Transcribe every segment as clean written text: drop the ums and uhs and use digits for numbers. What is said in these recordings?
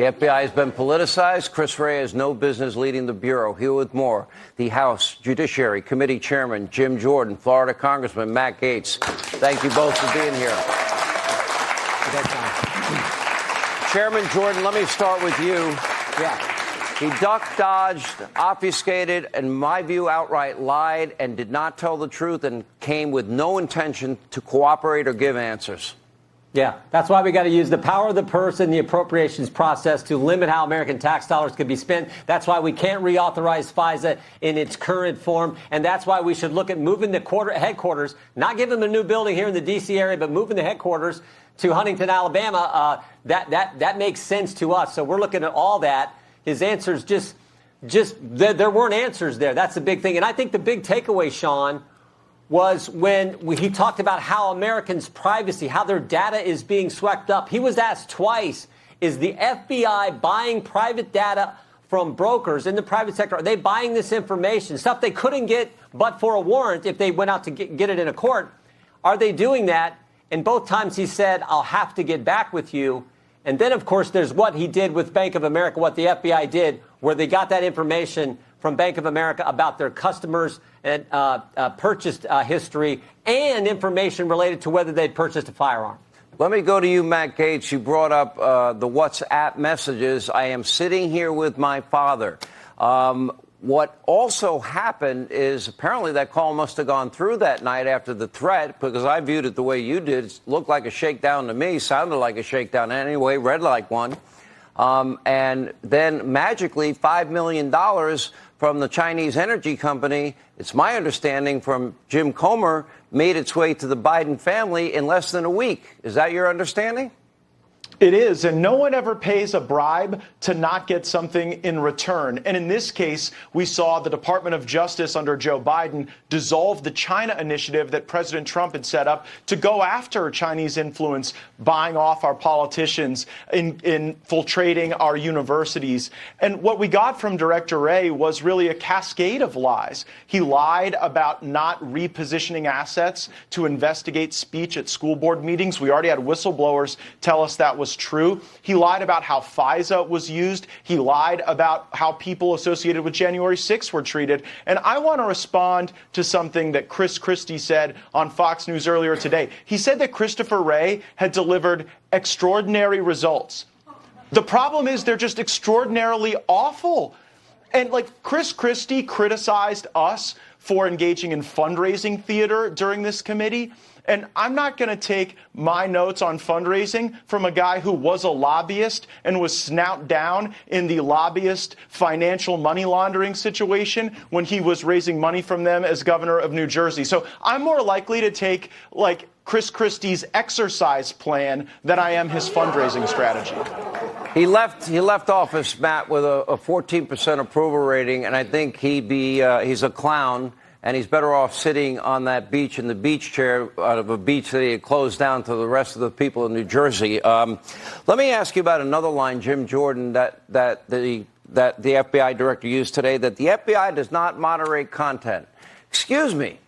The FBI has been politicized. Chris Wray has no business leading the Bureau. Here with more, the House Judiciary Committee Chairman Jim Jordan, Florida Congressman Matt Gaetz. Thank you both for being here. Chairman Jordan, let me start with you. Yeah. He ducked, dodged, obfuscated, and in my view, outright lied and did not tell the truth and came with no intention to cooperate or give answers. Yeah, that's why we got to use the power of the purse and the appropriations process to limit how American tax dollars could be spent. That's why we can't reauthorize FISA in its current form. And that's why we should look at moving the headquarters, not giving them a new building here in the D.C. area, but moving the headquarters to Huntington, Alabama. That makes sense to us. So we're looking at all that. His answers there weren't answers there. That's the big thing. And I think the big takeaway, Sean, was when he talked about how Americans' privacy, how their data is being swept up. He was asked twice, is the FBI buying private data from brokers in the private sector? Are they buying this information, stuff they couldn't get but for a warrant if they went out to get it in a court? Are they doing that? And both times he said, I'll have to get back with you. And then, of course, there's what he did with Bank of America, what the FBI did, where they got that information from Bank of America about their customers' and purchased history and information related to whether they'd purchased a firearm. Let me go to you, Matt Gaetz. You brought up the WhatsApp messages. I am sitting here with my father. What also happened is apparently that call must have gone through that night after the threat, because I viewed it the way you did. It looked like a shakedown to me, sounded like a shakedown anyway, read like one. And then magically $5 million from the Chinese energy company, it's my understanding from Jim Comer, made its way to the Biden family in less than a week. Is that your understanding? It is, and no one ever pays a bribe to not get something in return. And in this case, we saw the Department of Justice under Joe Biden dissolve the China initiative that President Trump had set up to go after Chinese influence, buying off our politicians, infiltrating our universities. And what we got from Director Wray was really a cascade of lies. He lied about not repositioning assets to investigate speech at school board meetings. We already had whistleblowers tell us that was true. He lied about how FISA was used. He lied about how people associated with January 6th were treated. And I want to respond to something that Chris Christie said on Fox News earlier today. He said that Christopher Wray had delivered extraordinary results. The problem is they're just extraordinarily awful. And like Chris Christie criticized us for engaging in fundraising theater during this committee. And I'm not going to take my notes on fundraising from a guy who was a lobbyist and was snout down in the lobbyist financial money laundering situation when he was raising money from them as governor of New Jersey. So I'm more likely to take, like, Chris Christie's exercise plan than I am his fundraising strategy. He left office, Matt, with a 14% approval rating, and I think he's a clown. And he's better off sitting on that beach in the beach chair out of a beach that he had closed down to the rest of the people in New Jersey. Let me ask you about another line, Jim Jordan, that the FBI director used today, that the FBI does not moderate content. Excuse me.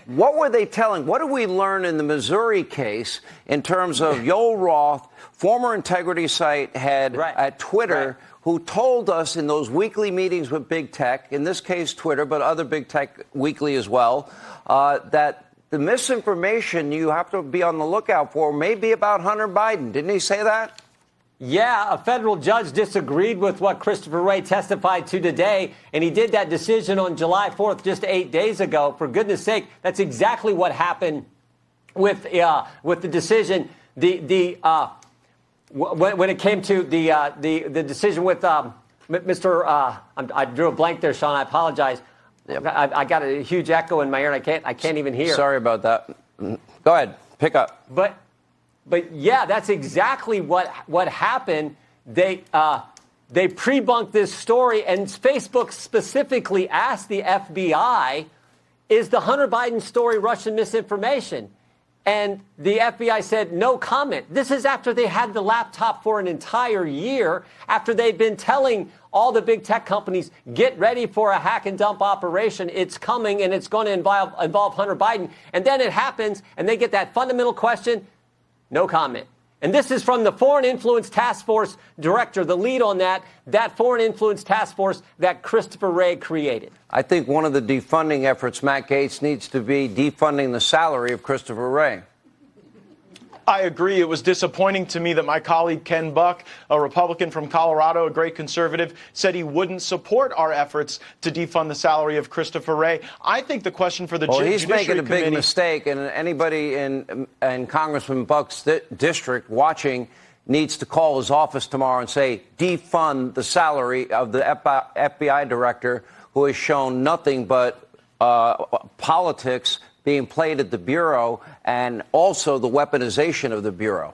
What were they telling? What did we learn in the Missouri case in terms of Yoel Roth, former integrity site head at Twitter, who told us in those weekly meetings with big tech, in this case Twitter, but other big tech weekly as well, that the misinformation you have to be on the lookout for may be about Hunter Biden. Didn't he say that? Yeah, a federal judge disagreed with what Christopher Wray testified to today, and he did that decision on July 4th, just 8 days ago. For goodness sake, that's exactly what happened with the decision. When it came to the decision with Mr. I drew a blank there, Sean. I apologize. Yep. I got a huge echo in my ear, and I can't even hear. Sorry about that. Go ahead, pick up. But yeah, that's exactly what happened. They pre-bunked this story, and Facebook specifically asked the FBI, "Is the Hunter Biden story Russian misinformation?" And the FBI said, no comment. This is after they had the laptop for an entire year, after they'd been telling all the big tech companies, get ready for a hack and dump operation. It's coming, and it's going to involve Hunter Biden. And then it happens, and they get that fundamental question, no comment. And this is from the Foreign Influence Task Force director, the lead on that Foreign Influence Task Force that Christopher Wray created. I think one of the defunding efforts, Matt Gaetz, needs to be defunding the salary of Christopher Wray. I agree. It was disappointing to me that my colleague Ken Buck, a Republican from Colorado, a great conservative, said he wouldn't support our efforts to defund the salary of Christopher Wray. I think the question for the Judiciary Committee... He's making a big mistake, and anybody in Congressman Buck's district watching needs to call his office tomorrow and say, defund the salary of the FBI director who has shown nothing but politics being played at the Bureau, and also the weaponization of the Bureau.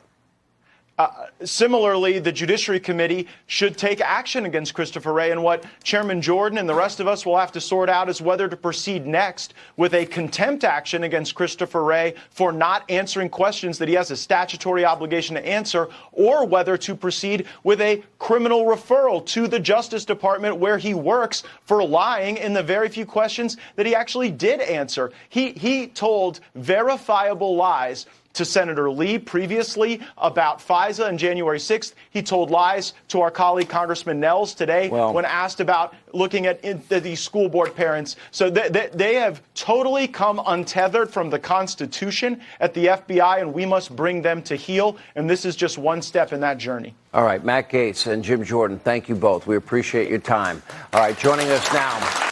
Similarly, the Judiciary Committee should take action against Christopher Wray, and what Chairman Jordan and the rest of us will have to sort out is whether to proceed next with a contempt action against Christopher Wray for not answering questions that he has a statutory obligation to answer, or whether to proceed with a criminal referral to the Justice Department where he works for lying in the very few questions that he actually did answer. He told verifiable lies to Senator Lee previously about FISA on January 6th. He told lies to our colleague Congressman Nels today when asked about looking at these school board parents. So they have totally come untethered from the Constitution at the FBI, and we must bring them to heel. And this is just one step in that journey. All right, Matt Gaetz and Jim Jordan, thank you both. We appreciate your time. All right, joining us now.